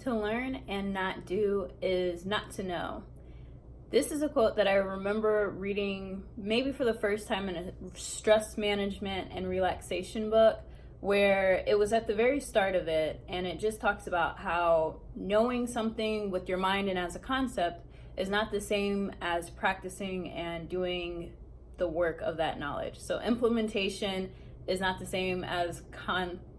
To learn and not do is not to know. This is a quote that I remember reading maybe for the first time in a stress management and relaxation book, where it was at the very start of it, and it just talks about how knowing something with your mind and as a concept is not the same as practicing and doing the work of that knowledge. So implementation is not the same as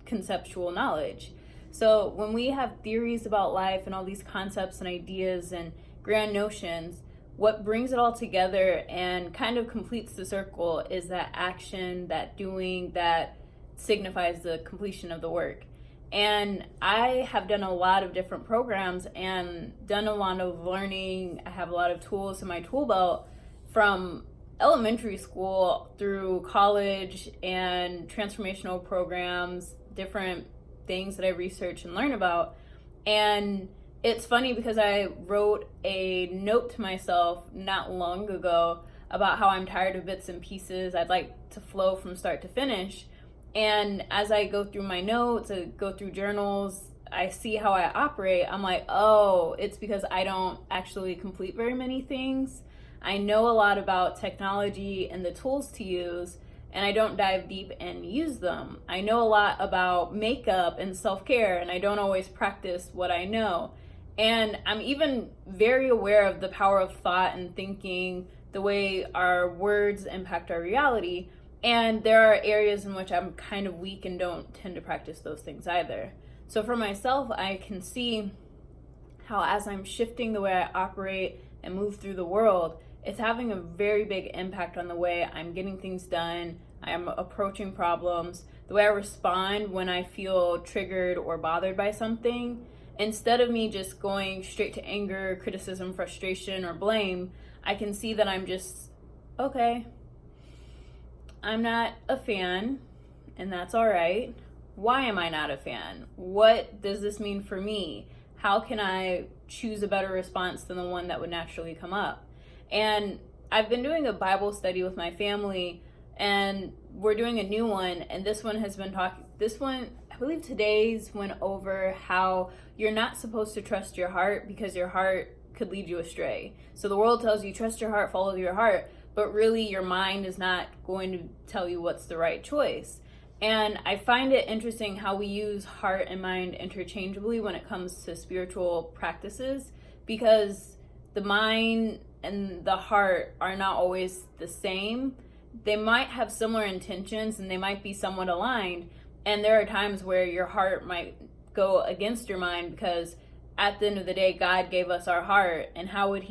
conceptual knowledge. So when we have theories about life and all these concepts and ideas and grand notions, what brings it all together and kind of completes the circle is that action, that doing, that signifies the completion of the work. And I have done a lot of different programs and done a lot of learning. I have a lot of tools in my tool belt from elementary school through college and transformational programs, different things that I research and learn about. And it's funny because I wrote a note to myself not long ago about how I'm tired of bits and pieces. I'd like to flow from start to finish. And as I go through my notes, I go through journals, I see how I operate. I'm like, oh, it's because I don't actually complete very many things. I know a lot about technology and the tools to use, and I don't dive deep and use them. I know a lot about makeup and self-care, and I don't always practice what I know. And I'm even very aware of the power of thought and thinking, the way our words impact our reality. And there are areas in which I'm kind of weak and don't tend to practice those things either. So for myself, I can see how as I'm shifting the way I operate and move through the world, it's having a very big impact on the way I'm getting things done, I am approaching problems, the way I respond when I feel triggered or bothered by something. Instead of me just going straight to anger, criticism, frustration, or blame, I can see that I'm just, okay, I'm not a fan, and that's all right. Why am I not a fan? What does this mean for me? How can I choose a better response than the one that would naturally come up? And I've been doing a Bible study with my family, and we're doing a new one, and this one, I believe today's went over how you're not supposed to trust your heart because your heart could lead you astray. So the world tells you, trust your heart, follow your heart, but really your mind is not going to tell you what's the right choice. And I find it interesting how we use heart and mind interchangeably when it comes to spiritual practices, because the mind and the heart are not always the same. They might have similar intentions and they might be somewhat aligned. And there are times where your heart might go against your mind, because at the end of the day, God gave us our heart. And how would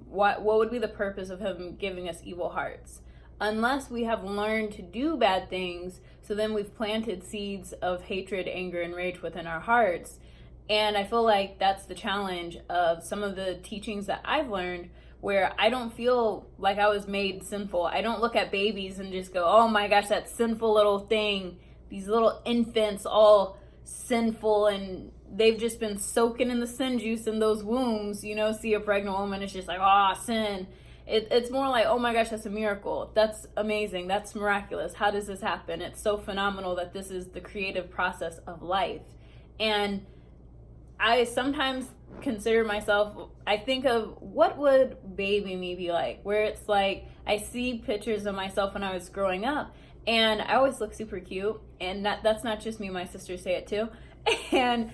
what would be the purpose of him giving us evil hearts? Unless we have learned to do bad things, so then we've planted seeds of hatred, anger, and rage within our hearts. And I feel like that's the challenge of some of the teachings that I've learned, where I don't feel like I was made sinful. I don't look at babies and just go, oh my gosh, that sinful little thing, these little infants, all sinful, and they've just been soaking in the sin juice in those wombs. See a pregnant woman, it's just like, sin. It's more like, oh my gosh, that's a miracle. That's amazing. That's miraculous. How does this happen? It's so phenomenal that this is the creative process of life. And I sometimes consider myself, I think of what would baby me be like, where it's like, I see pictures of myself when I was growing up, and I always look super cute. And that's not just me, my sisters say it too. And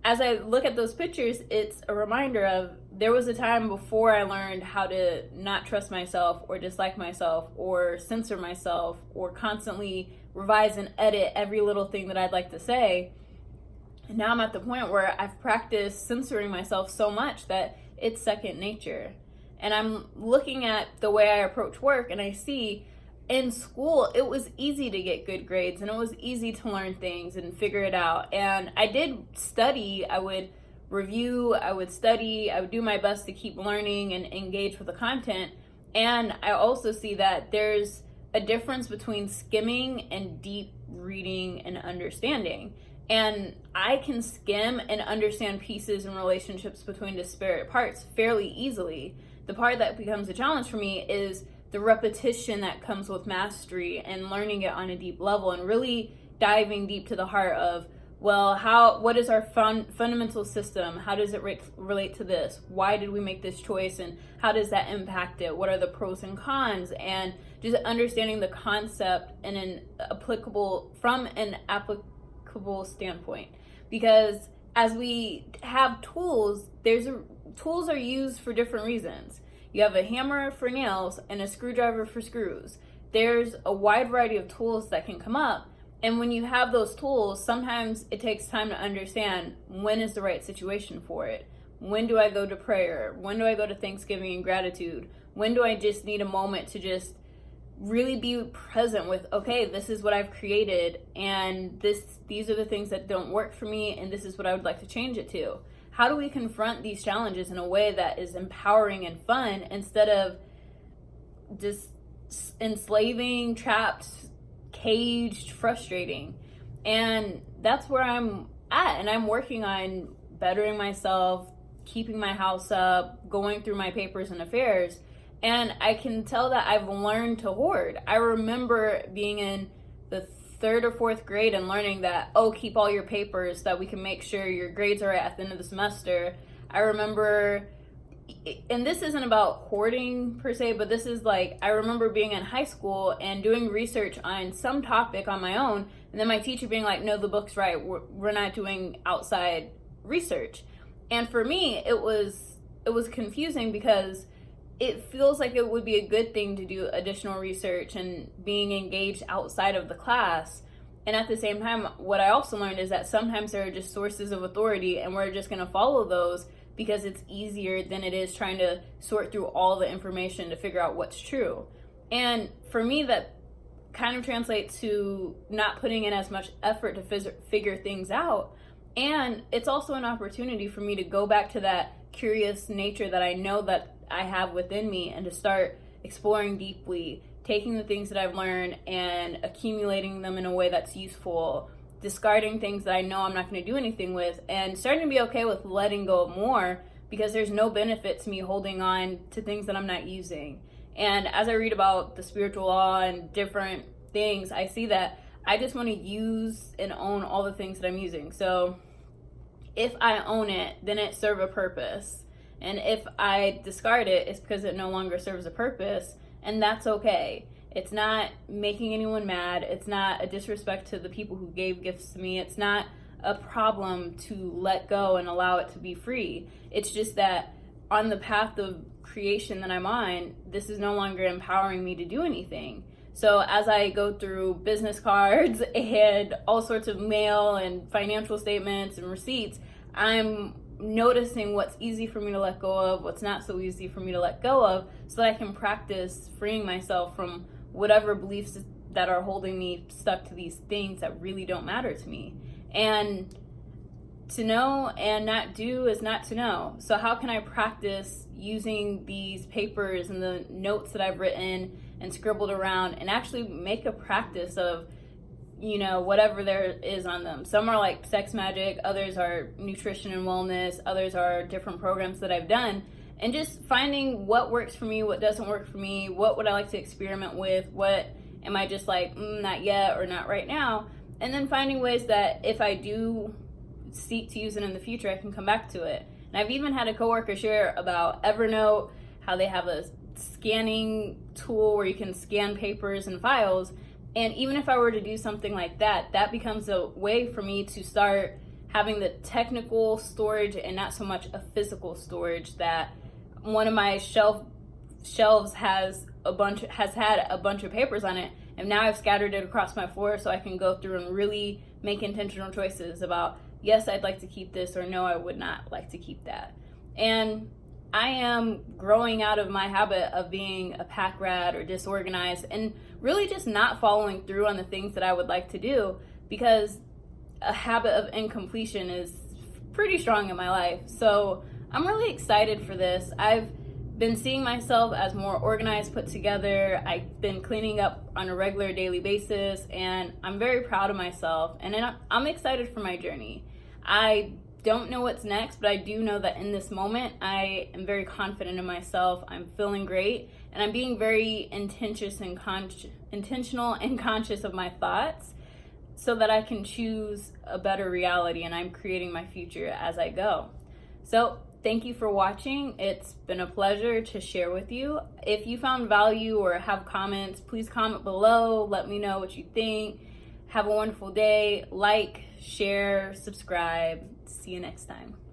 as I look at those pictures, it's a reminder of, there was a time before I learned how to not trust myself or dislike myself or censor myself or constantly revise and edit every little thing that I'd like to say. And now I'm at the point where I've practiced censoring myself so much that it's second nature. And I'm looking at the way I approach work, and I see in school, it was easy to get good grades, and it was easy to learn things and figure it out. And I did study. I would review, I would study, I would do my best to keep learning and engage with the content. And I also see that there's a difference between skimming and deep reading and understanding. And I can skim and understand pieces and relationships between disparate parts fairly easily. The part that becomes a challenge for me is the repetition that comes with mastery and learning it on a deep level and really diving deep to the heart of well, what is our fundamental system? How does it relate to this? Why did we make this choice, and how does that impact it? What are the pros and cons? And just understanding the concept in an applicable standpoint. Because as we have tools, tools are used for different reasons. You have a hammer for nails and a screwdriver for screws. There's a wide variety of tools that can come up. And when you have those tools, sometimes it takes time to understand when is the right situation for it. When do I go to prayer? When do I go to Thanksgiving and gratitude? When do I just need a moment to just really be present with, okay, this is what I've created, and these are the things that don't work for me, and this is what I would like to change it to. How do we confront these challenges in a way that is empowering and fun instead of just enslaving, trapped, caged, frustrating? And that's where I'm at, and I'm working on bettering myself, keeping my house up, going through my papers and affairs, and I can tell that I've learned to hoard. I remember being in the 3rd or 4th grade and learning that, keep all your papers so that we can make sure your grades are right at the end of the semester. I remember, and this isn't about hoarding per se, but this is like, I remember being in high school and doing research on some topic on my own, and then my teacher being like, no, the book's right, we're not doing outside research. And for me, it was confusing because it feels like it would be a good thing to do additional research and being engaged outside of the class. And at the same time, what I also learned is that sometimes there are just sources of authority, and we're just going to follow those because it's easier than it is trying to sort through all the information to figure out what's true. And for me, that kind of translates to not putting in as much effort to figure things out. And it's also an opportunity for me to go back to that curious nature that I know that I have within me, and to start exploring deeply, taking the things that I've learned and accumulating them in a way that's useful, discarding things that I know I'm not going to do anything with, and starting to be okay with letting go of more, because there's no benefit to me holding on to things that I'm not using. And as I read about the spiritual law and different things, I see that I just want to use and own all the things that I'm using. So if I own it, then it serves a purpose. And if I discard it, it's because it no longer serves a purpose, and that's okay. It's not making anyone mad. It's not a disrespect to the people who gave gifts to me. It's not a problem to let go and allow it to be free. It's just that on the path of creation that I'm on, this is no longer empowering me to do anything. So as I go through business cards and all sorts of mail and financial statements and receipts, I'm noticing what's easy for me to let go of, what's not so easy for me to let go of, so that I can practice freeing myself from whatever beliefs that are holding me stuck to these things that really don't matter to me. And to know and not do is not to know. So how can I practice using these papers and the notes that I've written and scribbled around, and actually make a practice of, whatever there is on them? Some are like sex magic, others are nutrition and wellness, others are different programs that I've done, and just finding what works for me, what doesn't work for me, what would I like to experiment with, what am I just like, not yet or not right now, and then finding ways that if I do seek to use it in the future, I can come back to it. And I've even had a coworker share about Evernote, how they have a scanning tool where you can scan papers and files. And even if I were to do something like that, that becomes a way for me to start having the technical storage and not so much a physical storage. That one of my shelves has had a bunch of papers on it, and now I've scattered it across my floor so I can go through and really make intentional choices about, yes, I'd like to keep this, or no, I would not like to keep that. And I am growing out of my habit of being a pack rat or disorganized, and really just not following through on the things that I would like to do, because a habit of incompletion is pretty strong in my life. So I'm really excited for this. I've been seeing myself as more organized, put together. I've been cleaning up on a regular daily basis, and I'm very proud of myself, and I'm excited for my journey. I don't know what's next, but I do know that in this moment, I am very confident in myself. I'm feeling great, and I'm being very intentional and conscious of my thoughts. so that I can choose a better reality, and I'm creating my future as I go. So thank you for watching. It's been a pleasure to share with you. If you found value or have comments, please comment below. Let me know what you think. Have a wonderful day. Like, share, subscribe. See you next time.